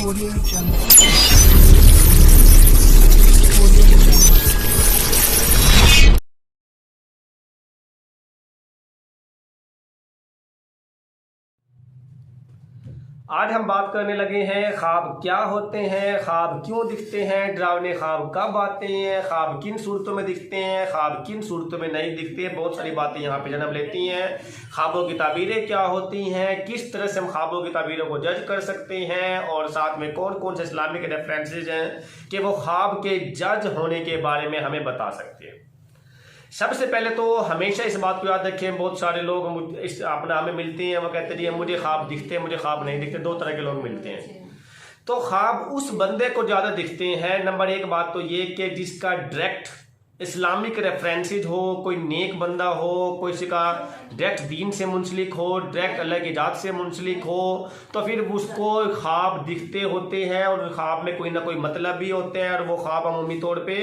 Audio Jungle. Audio Jungle. आज हम बात करने लगे हैं ख्वाब क्या होते हैं, ख्वाब क्यों दिखते हैं, डरावने ख्वाब कब आते हैं, ख्वाब किन सूरतों में दिखते हैं, ख्वाब किन सूरतों में नहीं दिखते। बहुत सारी बातें यहाँ पे जन्म लेती हैं। ख्वाबों की ताबीरें क्या होती हैं, किस तरह से हम ख्वाबों की ताबीरों को जज कर सकते हैं, और साथ में कौन कौन से इस्लामिक रेफरेंसेज हैं कि वो ख्वाब के जज होने के बारे में हमें बता सकते हैं। सबसे पहले तो हमेशा इस बात को याद रखें, बहुत सारे लोग इस अपना हमें मिलते हैं, वो कहते हैं मुझे ख्वाब दिखते हैं, मुझे ख्वाब नहीं दिखते। दो तरह के लोग मिलते हैं। तो ख्वाब उस बंदे को ज़्यादा दिखते हैं। नंबर एक बात तो ये कि जिसका डायरेक्ट इस्लामिक रेफरेंसेज हो, कोई नेक बंदा हो, कोई का डायरेक्ट दीन से मुंसलिक हो, डायरेक्ट अल्लाह की जात से मुंसलिक हो, तो फिर उसको ख्वाब दिखते होते हैं और ख्वाब में कोई ना कोई मतलब भी होते हैं। और वो ख्वाब अमूमी तौर पे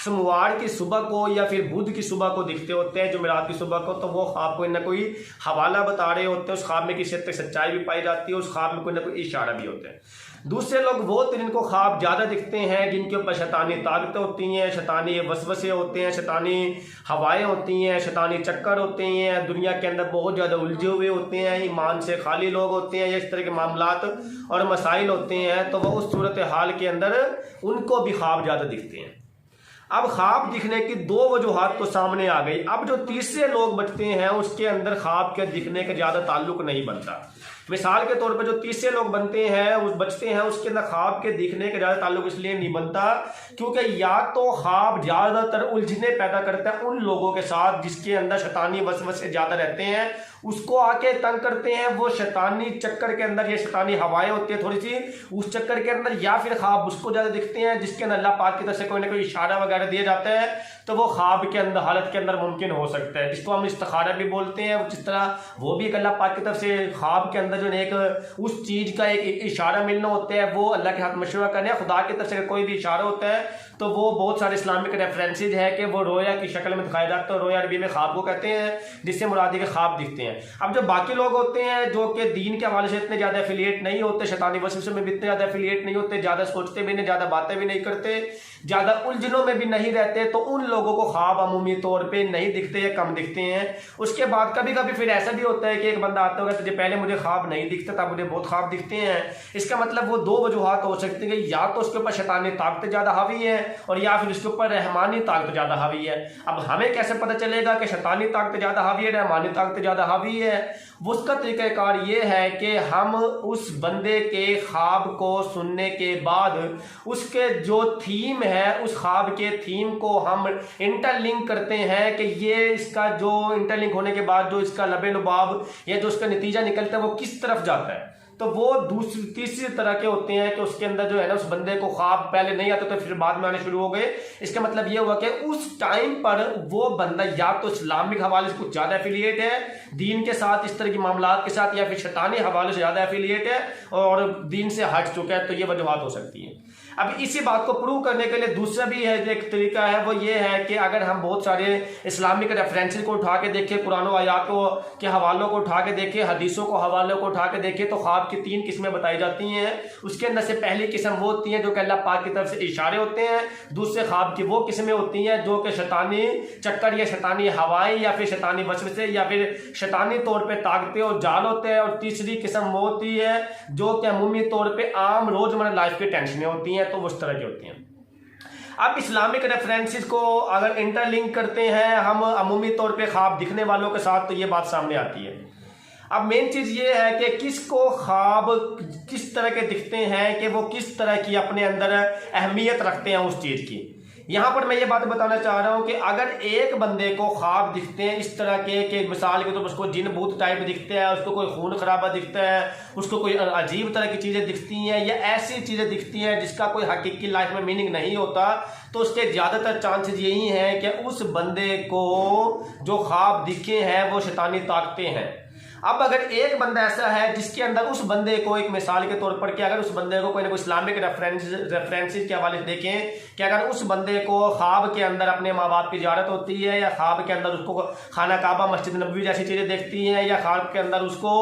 सोमवार की सुबह को या फिर बुध की सुबह को दिखते होते हैं, जुमेरात की सुबह को। तो वो ख्वाब कोई ना कोई हवाला बता रहे होते हैं, उस ख्वाब में किसी हद तक सच्चाई भी पाई जाती है, उस ख्वाब में कोई ना कोई इशारा भी होता है। दूसरे लोग वो जिनको ख्वाब ज़्यादा दिखते हैं, जिनके ऊपर शैतानी ताकतें होती हैं, शैतानी वसवसे होते हैं, शैतानी हवाएं होती हैं, शैतानी चक्कर होते हैं, दुनिया के अंदर बहुत ज़्यादा उलझे हुए होते हैं, ईमान से खाली लोग होते हैं, इस तरह के मामलात और मसाइल होते हैं, तो वह उस सूरत हाल के अंदर उनको भी ख्वाब ज़्यादा दिखते हैं। अब ख्वाब दिखने की दो वजूहात तो सामने आ गई। अब जो तीसरे लोग बचते हैं उसके अंदर ख्वाब के दिखने का ज़्यादा ताल्लुक नहीं बनता। मिसाल के तौर पर जो तीसरे लोग बनते हैं उस बचते हैं, उसके अंदर ख्वाब के दिखने का ज़्यादा ताल्लुक इसलिए नहीं बनता क्योंकि या तो ख्वाब ज़्यादातर उलझने पैदा करता है उन लोगों के साथ जिसके अंदर शैतानी वसवसे ज़्यादा रहते हैं, उसको आके तंग करते हैं। वो शैतानी चक्कर के अंदर या शैतानी हवाएं होती है थोड़ी सी उस चक्कर के अंदर, या फिर ख्वाब उसको ज़्यादा दिखते हैं जिसके अंदर अल्लाह पाक की तरफ से कोई ना कोई इशारा वगैरह दिया जाता है, तो वो ख्वाब के अंदर हालत के अंदर मुमकिन हो सकता है, जिसको हम इस्तिखारा भी बोलते हैं। जिस तरह वो भी एक अल्लाह पाक की तरफ से ख्वाब के अंदर जो एक उस चीज़ का एक इशारा मिलना होता है, वो अल्लाह के हाथ मशवरा करने, खुदा की तरफ से कोई भी इशारा होता है तो वो बहुत सारे इस्लामिक रेफरेंसेज है कि वो रोया की शक्ल में दिखाया जाता है। रोया अरबी में ख्वाब को कहते हैं, जिससे मुरादी के ख्वाब दिखते हैं। अब जो बाकी लोग होते हैं जो कि दीन के हवाले से इतने ज़्यादा एफिलिएट नहीं होते, शैतानी वसवसे में भी इतने ज़्यादा एफिलिएट नहीं होते, ज़्यादा सोचते भी नहीं, ज़्यादा बातें भी नहीं करते, ज़्यादा उलझनों में भी नहीं रहते, तो उन लोगों को ख्वाब अमूमी तौर पर नहीं दिखते या कम दिखते हैं। उसके बाद कभी कभी फिर ऐसा भी होता है कि एक बंदा आता होगा तुझे पहले मुझे ख्वाब नहीं दिखता था, मुझे बहुत ख्वाब दिखते हैं। इसका मतलब वो दो वजूहात हो सकती है, या तो उसके ऊपर शैतानी ताकत ज़्यादा हावी है और या फिर उसके ऊपर रहमानी ताकत ज़्यादा हावी है। अब हमें कैसे पता चलेगा कि शैतानी ताकत ज़्यादा हावी है, रहमानी ताकत ज़्यादा हावी है? वो उसका तरीक़ाकार ये है कि हम उस बंदे के ख्वाब को सुनने के बाद उसके जो थीम है उस ख्वाब के थीम को हम इंटरलिंक करते हैं कि ये इसका जो इंटरलिंक होने के बाद जो इसका लबे लुबाब या जो उसका नतीजा निकलता है वो किस तरफ जाता है। तो वो दूसरी तीसरी तरह के होते हैं कि उसके अंदर जो है ना उस बंदे को ख्वाब पहले नहीं आते तो फिर बाद में आने शुरू हो गए। इसका मतलब ये हुआ कि उस टाइम पर वो बंदा या तो इस्लामिक हवाले से कुछ ज़्यादा एफिलिएट है दीन के साथ, इस तरह की मामलात के साथ, या फिर शैतानी हवाले से ज़्यादा एफिलिएट है और दीन से हट चुका है। तो ये वजूहात हो सकती है। अब इसी बात को प्रूव करने के लिए दूसरा भी है एक तरीका है, वो ये है कि अगर हम बहुत सारे इस्लामिक रेफरेंसेस को उठा के देखें, कुरान और आयातों के हवालों को उठा के देखें, हदीसों को हवालों को उठा के देखें, तो ख्वाब की तीन किस्में बताई जाती हैं। उसके अंदर से पहली किस्म वो होती है जो कि अल्लाह पाक की तरफ से इशारे होते हैं। दूसरे ख्वाब की वो किस्में होती हैं जो कि शैतानी चक्कर या शैतानी हवाएं या फिर शैतानी वसवसे या फिर शैतानी तौर पर ताकतें और जाल होते हैं। और तीसरी किस्म वो होती है जो कि अमूमी तौर पर आम रोजमर्रा लाइफ की टेंशनें होती हैं, तो उस तरह की होती हैं। अब इस्लामिक रेफरेंसेस को अगर इंटरलिंक करते हैं हम अमूमी तौर पे ख्वाब दिखने वालों के साथ, तो ये बात सामने आती है। अब मेन चीज़ ये है कि किसको ख्वाब किस तरह के दिखते हैं कि वो किस तरह की अपने अंदर अहमियत रखते हैं उस चीज़ की। यहाँ पर मैं ये बात बताना चाह रहा हूँ कि अगर एक बंदे को ख्वाब दिखते हैं इस तरह के मिसाल के तो उसको जिन भूत टाइप दिखते हैं, उसको कोई खून खराबा दिखता है, उसको कोई अजीब तरह की चीज़ें दिखती हैं या ऐसी चीज़ें दिखती हैं जिसका कोई हकीकी लाइफ में मीनिंग नहीं होता, तो उसके ज़्यादातर चांसेस यही हैं कि उस बंदे को जो ख्वाब दिखे हैं वो शैतानी ताकतें हैं। अब अगर एक बंदा ऐसा है जिसके अंदर उस बंदे को, एक मिसाल के तौर पर, कि अगर उस बंदे को कोई ना कोई इस्लामिक रेफरेंसेस के हवाले से देखें कि अगर उस बंदे को ख्वाब के अंदर अपने माँ बाप की ज़ियारत होती है, या ख्वाब के अंदर उसको खाना काबा, मस्जिद नबवी जैसी चीज़ें देखती हैं, या ख्वाब के अंदर उसको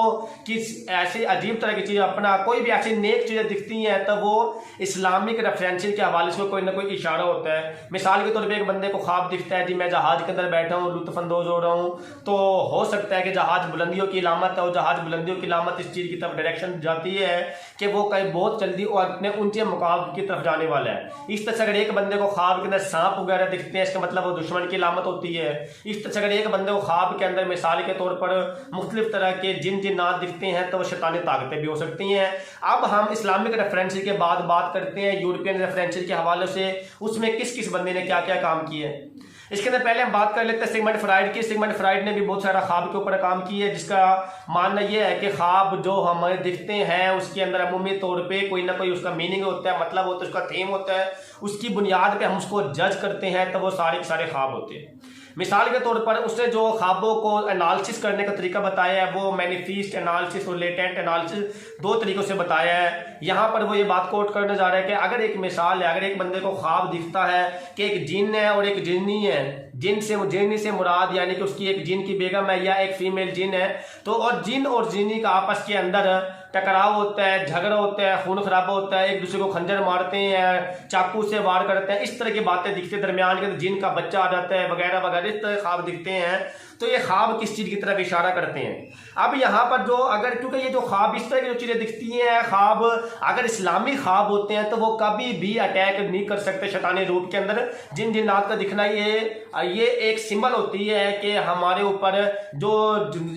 किस ऐसी अजीब तरह की चीज़ें, अपना कोई भी ऐसी नेक चीज़ें दिखती हैं, तो वो इस्लामिक रेफरेंसेस के हवाले से कोई ना कोई इशारा होता है। मिसाल के तौर पर एक बंदे को ख्वाब दिखता है जी मैं जहाज़ के अंदर बैठा हूँ, लुत्फ़अंदोज़ हो रहा हूँ, तो हो सकता है कि जहाज़ बुलंदियों की इलामत है, और जहाज बुलंदियों की इलामत इस चीज़ की तरफ डायरेक्शन जाती है कि वो कहीं बहुत जल्दी और अपने ऊंचे मुकाम की तरफ जाने वाला है। इस तरह से अगर एक बंदे को ख्वाब के अंदर सांप वगैरह दिखते हैं, इसका मतलब वो दुश्मन की इलामत होती है। इस तरह से अगर एक बंदे को ख्वाब के अंदर मिसाल के तौर पर मुख्तलिफ तरह के जिन्नात दिखते हैं, तो वो शैतानी ताकतें भी हो सकती हैं। अब हम इस्लामिक रेफरेंसेस के बाद बात करते हैं यूरोपियन रेफरेंसेस के हवाले से, उसमें किस किस बंदे ने क्या क्या काम किए हैं। इसके अंदर पहले हम बात कर लेते हैं सिगमंड फ्राइड की। सिगमंड फ्राइड ने भी बहुत सारा ख्वाब के ऊपर काम किया है, जिसका मानना यह है कि ख्वाब जो हमें दिखते हैं उसके अंदर अमूमी तौर पे कोई ना कोई उसका मीनिंग होता है, मतलब होता है, उसका थीम होता है, उसकी बुनियाद पे हम उसको जज करते हैं, तो वो सारे के सारे ख्वाब होते हैं। मिसाल के तौर पर उसने जो ख्वाबों को एनालिसिस करने का तरीका बताया है, वो मैनिफेस्ट एनालिसिस और लेटेंट एनालिसिस, दो तरीकों से बताया है। यहाँ पर वो ये बात कोट करने जा रहा है कि अगर एक मिसाल है, अगर एक बंदे को ख्वाब दिखता है कि एक जिन है और एक जिन्नी है, जिन्नी से मुराद यानी कि उसकी एक जिन की बेगम है या एक फीमेल जिन है, तो और जिन और जिन्नी का आपस के अंदर टकराव होता है, झगड़ा होता है, खून खराबा होता है, एक दूसरे को खंजर मारते हैं, चाकू से वार करते हैं, इस तरह की बातें दिखती है, दरमियान के अंदर जिन का बच्चा आ जाता है वगैरह वगैरह, इस तरह ख्वाब दिखते हैं। तो ये ख्वाब किस चीज़ की तरफ इशारा करते हैं। अब यहाँ पर जो अगर, क्योंकि ये जो ख्वाब इस तरह की जो चीज़ें दिखती हैं, ख्वाब अगर इस्लामी ख्वाब होते हैं तो वो कभी भी अटैक नहीं कर सकते शैतानी रूप के अंदर। जिन्नात का दिखना ये एक सिंबल होती है कि हमारे ऊपर जो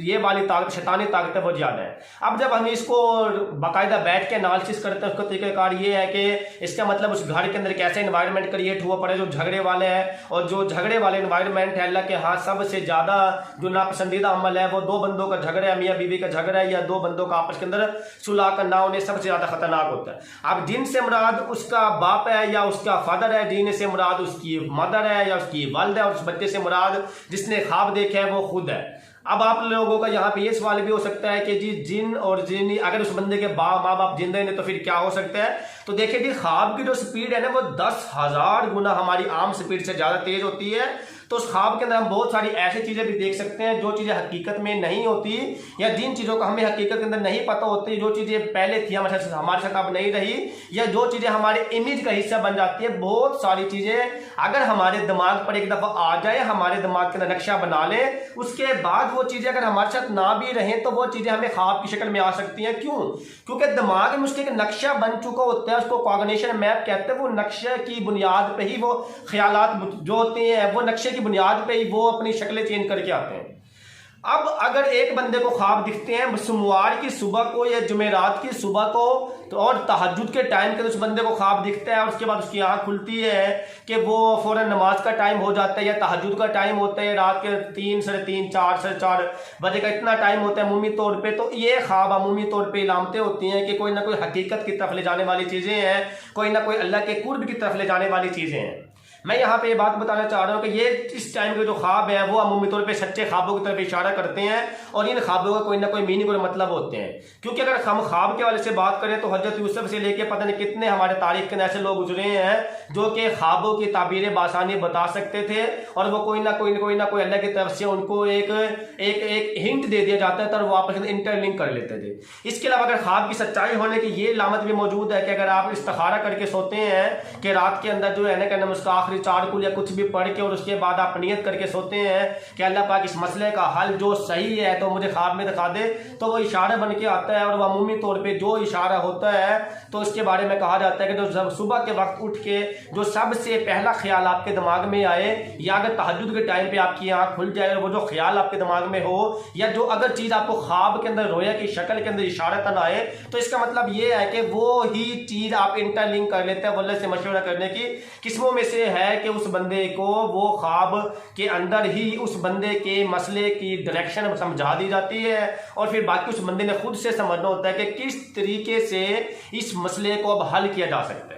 ये वाली ताकत, शैतानी ताकत है, वो ज़्यादा है। अब जब हम इसको बाकायदा बैठ के एनालिसिस करते हैं, उसका तरीकाकार ये है कि इसका मतलब उस घर के अंदर कैसे इन्वायरमेंट क्रिएट हुआ पड़े जो झगड़े वाले हैं, और जो झगड़े वाले इन्वायरमेंट है, अल्लाह के हाथ सबसे ज़्यादा जो नापसंदीदा अमल है वो दो बंदों का झगड़ा है, मियाँ बीवी का झगड़ा है, या दो बंदों का आपस के अंदर सुलह करना उन्हें सबसे ज़्यादा खतरनाक होता है। अब जिन से मुराद उसका बाप है या उसका फादर है, जिन से मुराद उसकी मदर है या उसकी वालिदा है, और उस बच्चे से मुराद जिसने ख्वाब देखे है वो खुद है। अब आप लोगों का यहाँ पे ये सवाल भी हो सकता है कि जी जिन और जिन्नी, अगर उस बंदे के माँ बाप जिंदा हैं तो फिर क्या हो सकता है। तो देखिए जी, ख्वाब की जो स्पीड है ना वो 10,000 गुना हमारी आम स्पीड से ज़्यादा तेज होती है। तो उस ख्वाब के अंदर हम बहुत सारी ऐसी चीज़ें भी देख सकते हैं जो चीज़ें हकीकत में नहीं होती, या जिन चीज़ों का हमें हकीकत के अंदर नहीं पता होती, जो चीज़ें पहले थी हमारे साथ अब नहीं रही, या जो चीज़ें हमारे इमेज का हिस्सा बन जाती है। बहुत सारी चीज़ें अगर हमारे दिमाग पर एक दफ़ा आ जाए, हमारे दिमाग के अंदर नक्शा बना ले, उसके बाद वो चीज़ें अगर हमारे साथ ना भी रहें तो वो चीज़ें हमें ख्वाब की शक्ल में आ सकती हैं। क्यों? क्योंकि दिमाग में उसके एक नक्शा बन चुका होता है, उसको कॉग्निशन मैप कहते हैं। वो नक्शे की बुनियाद पे ही वो ख्यालात जो होते हैं, वो नक्शे की बुनियाद पे ही वो अपनी शक्लें चेंज करके आते हैं। अब अगर एक बंदे को ख्वाब दिखते हैं सोमवार की सुबह को या जुमेरात की सुबह को, तो और तहज्जुद के टाइम के उस बंदे को ख्वाब दिखता है, और उसके बाद उसकी आंख खुलती है कि वो फौरन नमाज का टाइम हो जाता है या तहज्जुद का टाइम होता है, रात के 3, साढ़े 3, 4, साढ़े 4 बजे का इतना टाइम होता है अमूमी तौर पे। तो ये ख्वाब अमूमी तौर पे इलामतें होती हैं कि कोई ना कोई हकीकत की तरफ ले जाने वाली चीज़ें हैं, कोई ना कोई अल्लाह के कुर्ब की तरफ ले जाने वाली चीज़ें हैं। मैं यहाँ पे ये बात बताना चाह रहा हूँ कि ये इस टाइम के जो ख्वाब है वो अमूमी तौर पे सच्चे ख्वाबों की तरफ इशारा करते हैं, और इन ख्वाबों का कोई ना कोई मीनिंग और मतलब होते हैं। क्योंकि अगर हम ख्वाब के वाले से बात करें तो हजरत यूसुफ से लेके पता नहीं कितने हमारे तारीख के ऐसे लोग गुजरे हैं जो कि ख्वाबों की ताबीरें बासानी बता सकते थे, और वो कोई ना कोई अल्लाह की तरफ से उनको एक हिंट दे दिया जाता है, तो वो आपस में इंटरलिंक कर लेते थे। इसके अलावा अगर ख्वाब की सच्चाई होने की ये लामत भी मौजूद है कि अगर आप इस्तिखारा करके सोते हैं कि रात के अंदर जो है ना कहना उसका आखिरी 4 कुल या कुछ भी पढ़ के, और उसके बाद आप नियत करके सोते हैं कि अल्लाह पाक इस मसले का हल जो सही है तो मुझे ख्वाब में दिखा दे, तो वो इशारा बन के आता है। और वह अमूमी तौर पे जो इशारा होता है तो इसके बारे में कहा जाता है कि जो सुबह के वक्त उठ के जो सबसे पहला ख्याल आपके दिमाग में आए, या अगर तहज्जुद के टाइम पे आपकी आँख खुल जाए और वो जो ख्याल आपके दिमाग में हो, या जो अगर चीज़ आपको ख्वाब के अंदर रोया की शक्ल के अंदर इशारतन आए, तो इसका मतलब ये है कि वो ही चीज़ आप इंटरलिंक कर लेते हैं। अल्लाह से मशवरा करने की किस्मों में से है कि उस बंदे को वो ख्वाब के अंदर ही उस बंदे के मसले की डायरेक्शन समझा दी जाती है, और फिर बाकी उस बंदे ने खुद से समझना होता है कि किस तरीके से इस मसले को अब हल किया जा सकता है।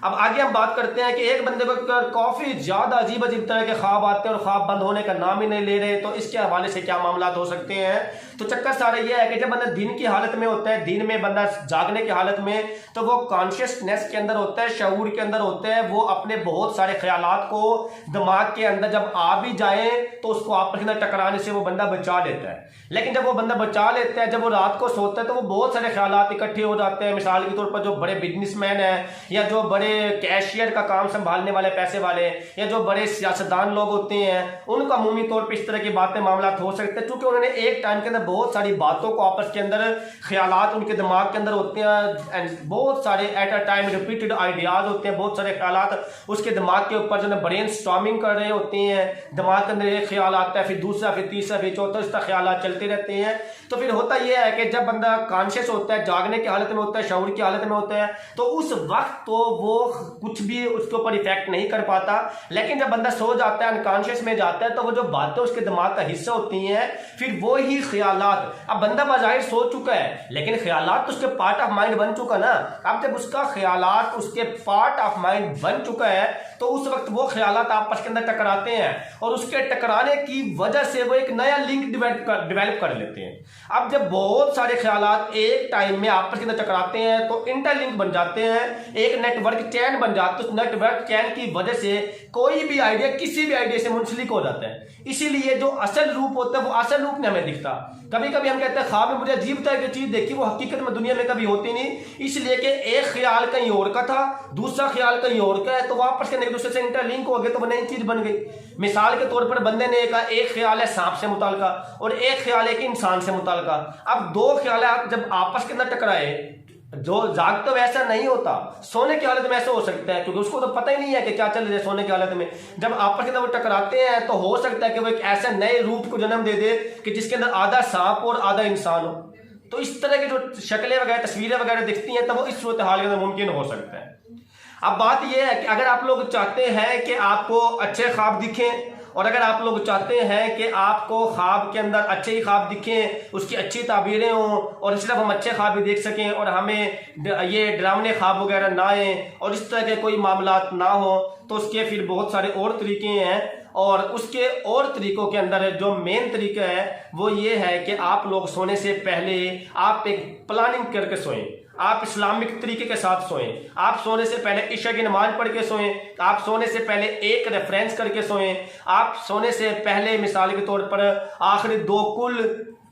अब आगे हम बात करते हैं कि एक बंदे को काफी ज्यादा अजीब अजीब तरह के ख्वाब आते हैं और ख्वाब बंद होने का नाम ही नहीं ले रहे, तो इसके हवाले से क्या मामला हो सकते हैं। तो चक्कर सारा यह है कि जब बंदा दिन की हालत में होता है, दिन में बंदा जागने की हालत में, तो वो कॉन्शियसनेस के अंदर होता है, शऊर के अंदर होता है, वो अपने बहुत सारे ख्यालात को दिमाग के अंदर जब आ भी जाए तो उसको आपस के अंदर टकराने से वो बंदा बचा लेता है। लेकिन जब वो बंदा बचा लेता है, जब वो रात को सोता है, तो वो बहुत सारे ख्यालात इकट्ठे हो जाते हैं। मिसाल के तौर पर जो बड़े बिजनेसमैन हैं या जो बड़े कैशियर का काम संभालने वाले पैसे वाले या जो बड़े सियासतदान लोग होते हैं, उनका अमूमी तौर पर इस तरह की बातें मामला हो सकते हैं, क्योंकि उन्होंने एक टाइम के अंदर बहुत सारी बातों को आपस के अंदर ख्यालात उनके दिमाग के अंदर होते हैं, बहुत सारे at a time repeated ideas होते हैं, बहुत सारे ख्यालात उसके दिमाग के ऊपर जो ब्रेन स्टॉर्मिंग कर रहे होते हैं। दिमाग के अंदर एक ख्याल आता है, फिर दूसरा, फिर तीसरा, फिर चौथा, इस तरह ख्याल चलते रहते हैं। तो फिर होता यह है कि जब बंदा कॉन्शियस होता है, जागने की हालत में होता है, शऊर की हालत में होता है, तो उस वक्त तो वो कुछ भी उसके ऊपर इफेक्ट नहीं कर पाता। लेकिन जब बंदा सो जाता है, अनकॉन्शियस में जाता है, तो वो जो बातें उसके दिमाग का हिस्सा होती हैं, फिर वो ही ख्यालात, अब बंदा बाज़ाहिर सो चुका है लेकिन ख्यालात तो उसके पार्ट ऑफ माइंड बन चुका ना। अब जब उसका ख्यालात उसके पार्ट ऑफ माइंड बन चुका है, तो उस वक्त वो ख्यालात आपस के अंदर टकराते हैं और उसके टकराने की वजह से वो एक नया लिंक डेवलप कर लेते हैं। अब जब बहुत सारे ख्यालात एक टाइम में आपस के अंदर टकराते हैं तो इंटरलिंक बन जाते हैं, एक नेटवर्क चैन बन जाती है। उस नेटवर्क चैन की वजह से कोई भी आइडिया किसी भी आइडिया से मुंसलिक हो जाता है। इसीलिए जो असल रूप होता है वो असल रूप में हमें दिखता। कभी कभी हम कहते हैं ख्वाब में मुझे अजीब तरह की चीज देखी, वो हकीकत में दुनिया में कभी होती नहीं, इसलिए कि एक ख्याल कहीं और का था, दूसरा ख्याल कहीं और का है, तो वापस के एक दूसरे से इंटरलिंक हो गए तो वो नई चीज बन गई। मिसाल के तौर पर बंदे ने कहा एक ख्याल है सांप से मुताल्लिका और एक ख्याल है कि इंसान से मुताल्लिका। अब दो ख्याल जब आपस के अंदर टकराए, जो जाग तो वैसा नहीं होता, सोने की हालत में ऐसा हो सकता है, क्योंकि उसको तो पता ही नहीं है कि क्या चल रहा है सोने की हालत में। जब आपस के अंदर वो टकराते हैं तो हो सकता है कि वो एक ऐसे नए रूप को जन्म दे दे कि जिसके अंदर आधा सांप और आधा इंसान हो। तो इस तरह की जो शक्लें वगैरह, तस्वीरें वगैरह दिखती हैं, तो वो इस सूरत हाल के अंदर मुमकिन हो सकता है। अब बात यह है कि अगर आप लोग चाहते हैं कि आपको अच्छे ख्वाब दिखें और अगर आप लोग चाहते हैं कि आपको ख्वाब के अंदर अच्छे ही ख्वाब दिखें, उसकी अच्छी ताबीरें हों और इस तरफ हम अच्छे ख्वाब भी देख सकें और हमें ये डरावने ख्वाब वगैरह ना आए और इस तरह के कोई मामलात ना हो, तो उसके फिर बहुत सारे और तरीके हैं। और उसके और तरीकों के अंदर जो मेन तरीका है वो ये है कि आप लोग सोने से पहले आप एक प्लानिंग करके सोएं। आप इस्लामिक तरीके के साथ सोएं। आप सोने से पहले इशा की नमाज पढ़ के सोएं। आप सोने से पहले एक रेफरेंस करके सोएं। आप सोने से पहले मिसाल के तौर पर आखिरी 2 कुल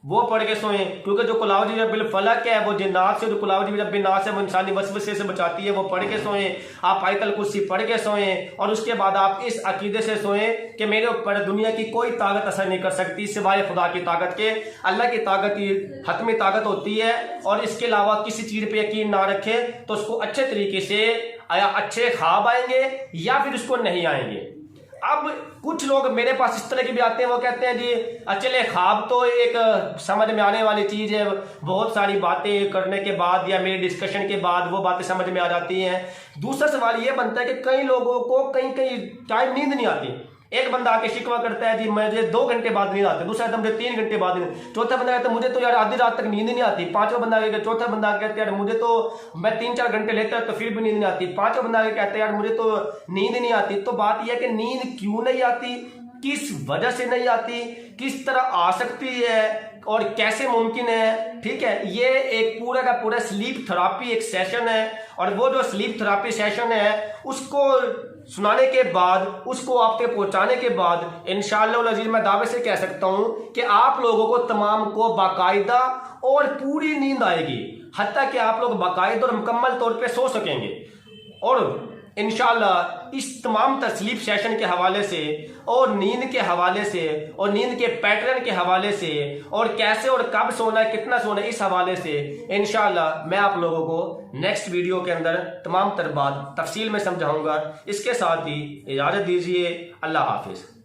वो पढ़ के सोएं, क्योंकि जो कुलाउजी रब्बिल फलक है वो जिन्नात से, जो कुलाउजी रब्बिन नास है वो इंसानी वसवसे से बचाती है, वो पढ़ के सोएं। आप आयतल कुर्सी पढ़ के सोएं और उसके बाद आप इस अकीदे से सोएं कि मेरे ऊपर दुनिया की कोई ताकत असर नहीं कर सकती सिवाय खुदा की ताकत के। अल्लाह की ताकत ही हतमी ताकत होती है और इसके अलावा किसी चीज पे यकीन ना रखें तो उसको अच्छे तरीके से या अच्छे ख्वाब आएंगे या फिर उसको नहीं आएंगे। अब कुछ लोग मेरे पास इस तरह के भी आते हैं, वो कहते हैं जी अचले ख्वाब तो एक समझ में आने वाली चीज़ है, बहुत सारी बातें करने के बाद या मेरे डिस्कशन के बाद वो बातें समझ में आ जाती हैं। दूसरा सवाल ये बनता है कि कई लोगों को कहीं टाइम नींद नहीं आती। एक बंदा आके शिकवा करता है जी मुझे 2 घंटे बाद नींद आती है, दूसरा मुझे 3 घंटे बाद नींद, चौथा बंदा कहता है मुझे तो यार आधी रात तक नींद नहीं आती, पांचवा बंदा चौथा बंदा कहता है यार मुझे तो मैं 3-4 घंटे लेता है तो फिर भी नींद नहीं आती, पांचवा बंदा कहता है यार मुझे तो नींद नहीं आती। तो बात यह है कि नींद क्यों नहीं आती, किस वजह से नहीं आती, किस तरह आ सकती है और कैसे मुमकिन है, ठीक है। ये एक पूरा का पूरा स्लीप थेरापी एक सेशन है और वो जो स्लीप थेरापी सेशन है उसको सुनाने के बाद, उसको आप तक पहुंचाने के बाद इंशाअल्लाह अज़ीज़ मैं दावे से कह सकता हूं कि आप लोगों को तमाम को बाकायदा और पूरी नींद आएगी, हत्ता कि आप लोग बाकायदा और मुकम्मल तौर पे सो सकेंगे। और इंशाअल्लाह इस तमाम स्लीप सेशन के हवाले से और नींद के हवाले से और नींद के पैटर्न के हवाले से और कैसे और कब सोना है, कितना सोना है, इस हवाले से इंशाअल्लाह मैं आप लोगों को नेक्स्ट वीडियो के अंदर तमाम तर बात तफसील में समझाऊंगा। इसके साथ ही इजाज़त दीजिए। अल्लाह हाफिज़।